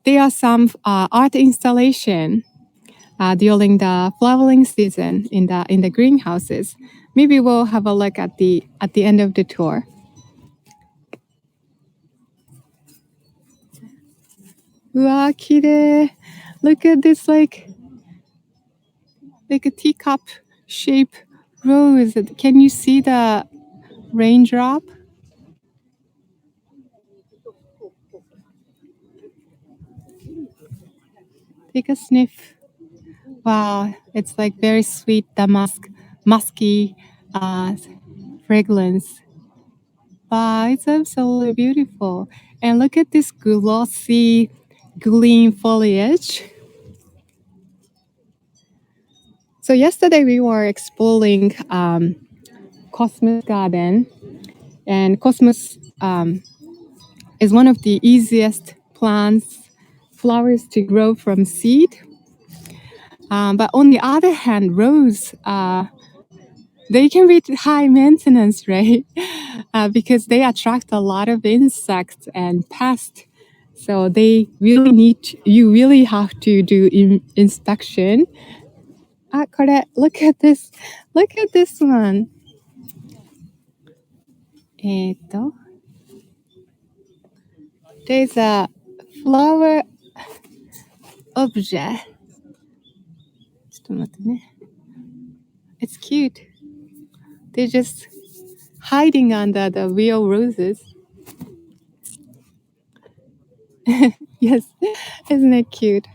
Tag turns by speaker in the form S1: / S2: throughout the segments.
S1: there are some art installation during the flowering season in the greenhouses. Maybe we'll have a look at the end of the tour. Wow, kirei. Look at this like a teacup shape rose. Can you see the raindrop? Take a sniff. Wow, it's like very sweet, musky fragrance. Wow, it's absolutely beautiful. And look at this glossy green foliage. So yesterday we were exploring Cosmos Garden, and Cosmos is one of the easiest flowers to grow from seed. But on the other hand, rose, they can be high maintenance, right? Because they attract a lot of insects and pests. So you really have to do inspection. Look at this one. There's a flower object. It's cute. They're just hiding under the real roses. Yes, isn't it cute?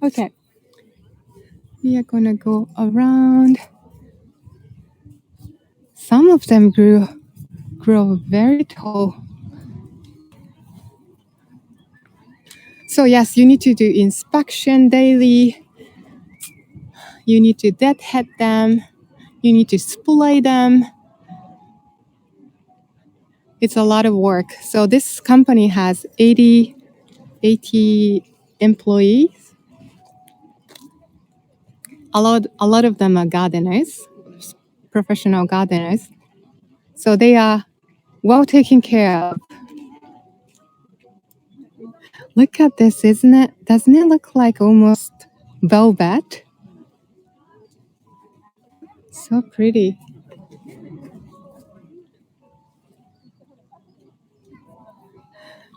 S1: Okay, we are gonna go around. Some of them grow very tall. So yes, you need to do inspection daily. You need to deadhead them. You need to spray them. It's a lot of work. So this company has 80 employees. A lot of them are gardeners, professional gardeners. So they are well taken care of. Look at this, isn't it? Doesn't it look like almost velvet? So pretty.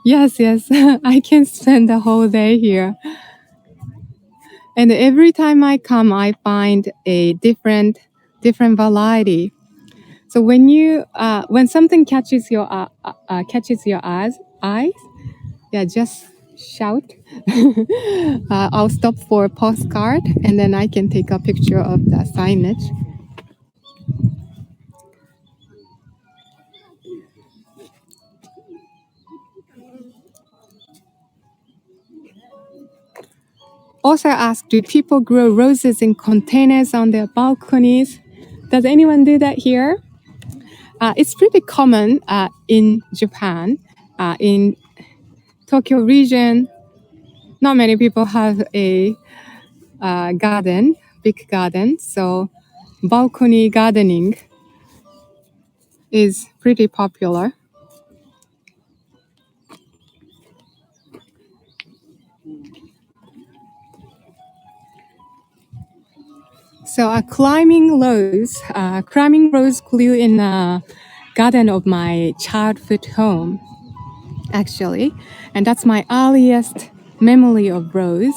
S1: Yes, I can spend the whole day here. And every time I come, I find a different variety. So when something catches your eyes, yeah, just shout. I'll stop for a postcard, and then I can take a picture of the signage. Also ask, do people grow roses in containers on their balconies? Does anyone do that here? It's pretty common in Japan. In Tokyo region, not many people have a big garden. So balcony gardening is pretty popular. So a climbing rose grew in a garden of my childhood home, actually. And that's my earliest memory of rose.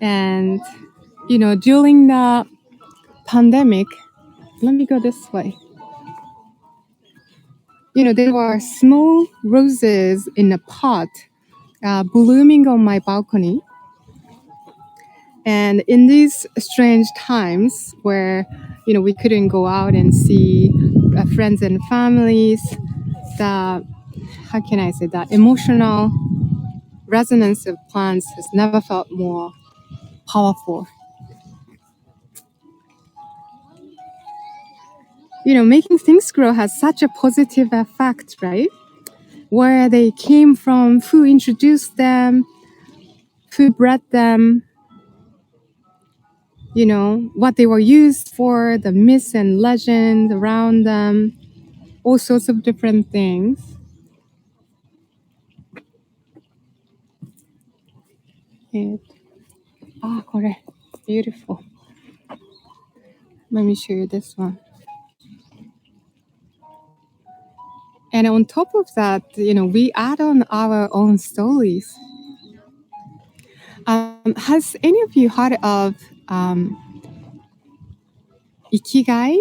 S1: And, during the pandemic, let me go this way. There were small roses in a pot blooming on my balcony. And in these strange times where, we couldn't go out and see friends and families, the emotional resonance of plants has never felt more powerful. Making things grow has such a positive effect, right? Where they came from, who introduced them, who bred them, what they were used for, the myths and legends around them. all sorts of different things. And, これ beautiful. Let me show you this one. And on top of that, we add on our own stories. Has any of you heard of ikigai?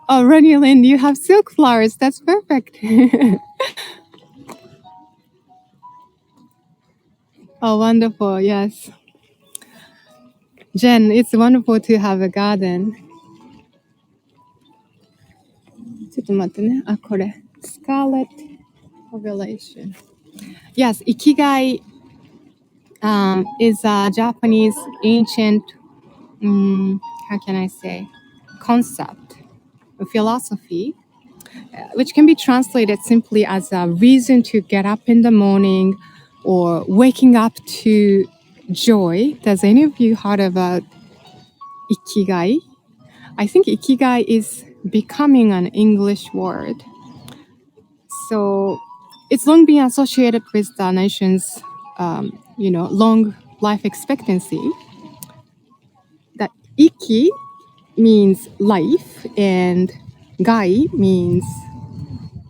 S1: Oh, Ronnie Lynn, you have silk flowers. That's perfect. Oh, wonderful. Yes. Jen, it's wonderful to have a garden. ちょっと待ってね。これ Scarlet Revelation. Yes, ikigai is a Japanese ancient, how can I say, concept, a philosophy, which can be translated simply as a reason to get up in the morning or waking up to joy. Does any of you heard about ikigai? I think ikigai is becoming an English word. So it's long been associated with the nation's, long life expectancy. That iki means life and gai means,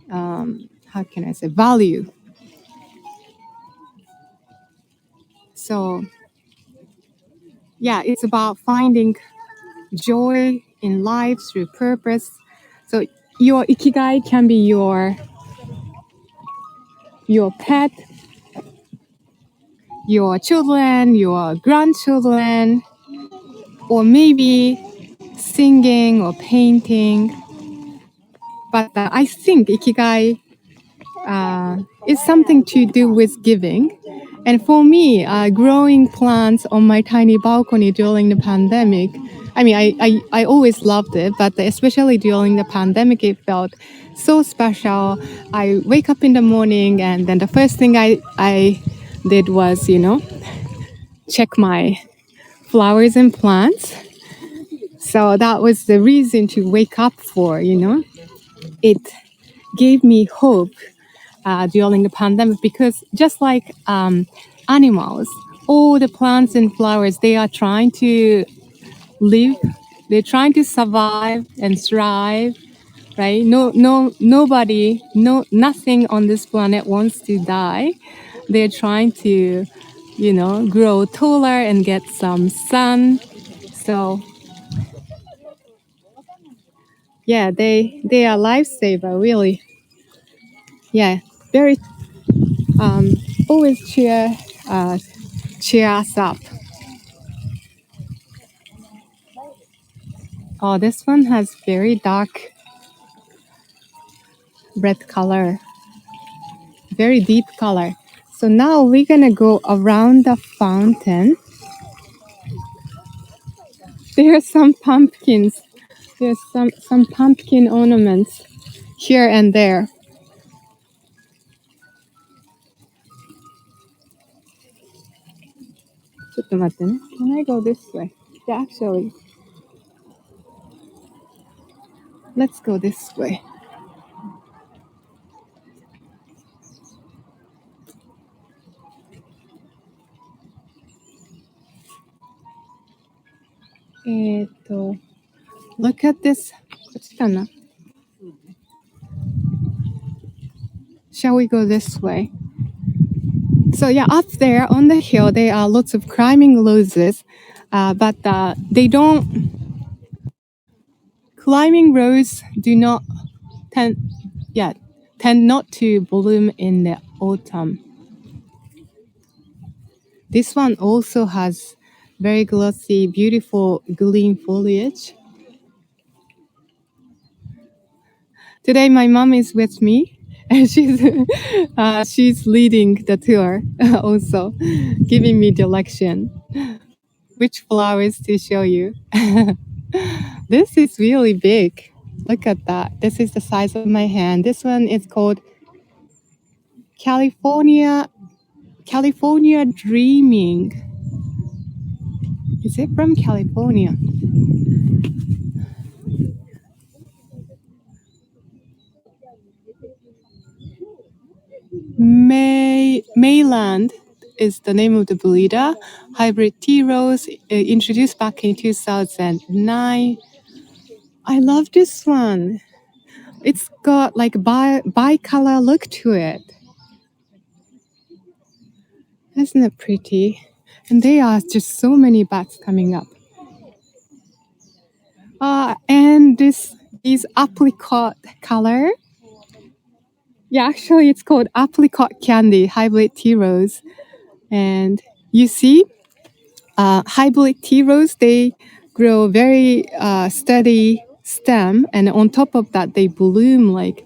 S1: how can I say, value. So, yeah, it's about finding joy in life through purpose. So your ikigai can be your pet, your children, your grandchildren, or maybe singing or painting. But I think ikigai is something to do with giving. And for me, growing plants on my tiny balcony during the pandemic, I mean, I always loved it, but especially during the pandemic, it felt so special. I wake up in the morning and then the first thing I did was, check my flowers and plants. So that was the reason to wake up for, It gave me hope during the pandemic because just like animals, all the plants and flowers, they are trying to live, they're trying to survive and thrive, right? Nothing on this planet wants to die. They're trying to, grow taller and get some sun. So, yeah, they are lifesaver, really. Yeah, very always cheer us up. Oh, this one has very dark red color, very deep color. So now we're gonna go around the fountain. There are some pumpkins. There's some pumpkin ornaments here and there. Can I go this way? Yeah, actually, let's go this way. Look at this. Shall we go this way? So yeah, up there on the hill, there are lots of climbing roses, but climbing roses do not tend not to bloom in the autumn. This one also has very glossy, beautiful green foliage. Today my mom is with me and she's leading the tour also, giving me direction. Which flowers to show you. This is really big. Look at that. This is the size of my hand. This one is called California Dreaming. Is it from California? Mayland is the name of the breeder. Hybrid tea rose introduced back in 2009. I love this one. It's got like bi-color look to it. Isn't it pretty? And there are just so many buds coming up. And this is apricot color. Yeah, actually it's called apricot candy, hybrid tea rose. And you see, hybrid tea rose, they grow very steady stem. And on top of that, they bloom like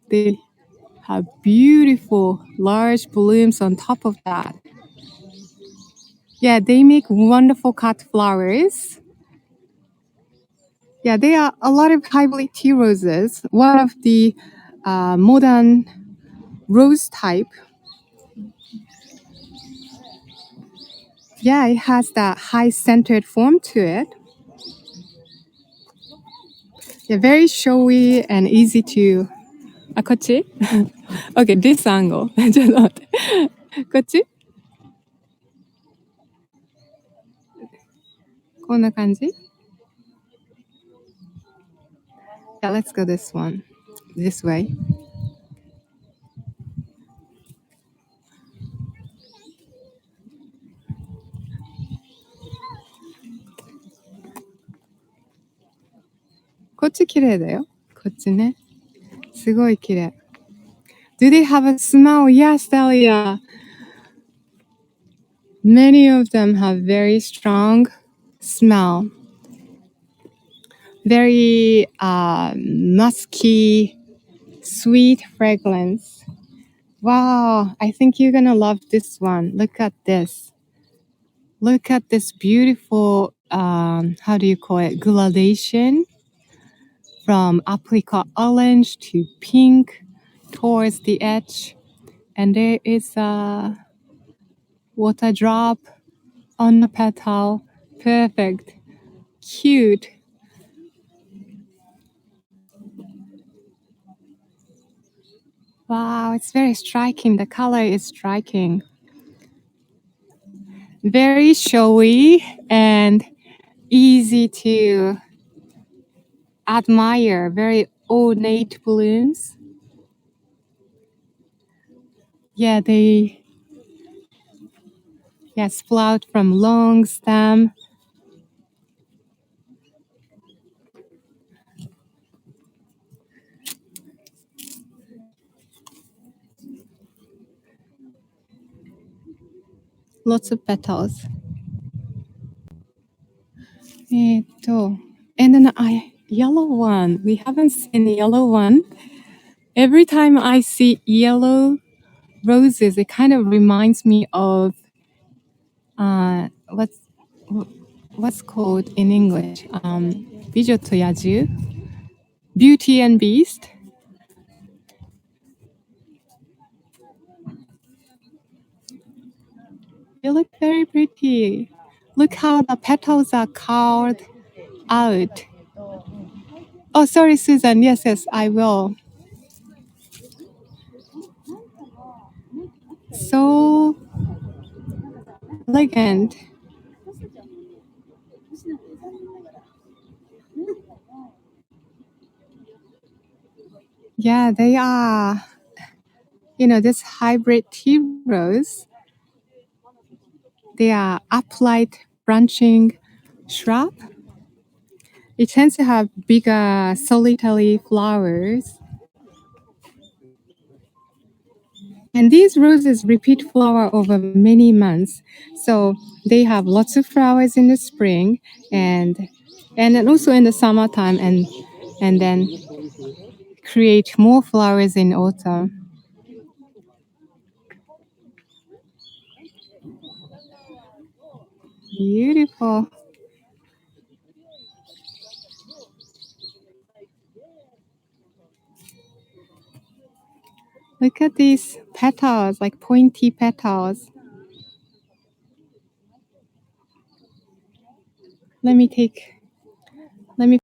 S1: they have beautiful large blooms on top of that. Yeah, they make wonderful cut flowers. Yeah, there are a lot of hybrid tea roses. One of the modern rose type. Yeah, it has that high centered form to it. Yeah, very showy and easy to. あ、こっち? Okay, this angle. ちょっと待って。こっち? こんな感じ? Yeah, let's go this one. This way. こっち綺麗だよ。こっちね。すごい綺麗。Do they have a smell? Yes, Delia. Many of them have very strong smell. Very musky, sweet fragrance. Wow, I think you're gonna love this one. Look at this. Look at this beautiful, how do you call it, gradation from apricot orange to pink towards the edge. And there is a water drop on the petal. Perfect. Cute. Wow, it's very striking. The color is striking. Very showy and easy to admire. Very ornate blooms. Yeah, they sprout from long stem. Lots of petals. And then yellow one. We haven't seen the yellow one. Every time I see yellow roses, it kind of reminds me of what's called in English? 美女と野獣? Beauty and Beast. They look very pretty. Look how the petals are carved out. Oh, sorry, Susan. Yes, I will. So elegant. Yeah, they are. This hybrid tea rose. They are upright branching shrub. It tends to have bigger solitary flowers. And these roses repeat flower over many months. So they have lots of flowers in the spring and then also in the summertime and then create more flowers in autumn. Beautiful. Look at these petals, like pointy petals. Let me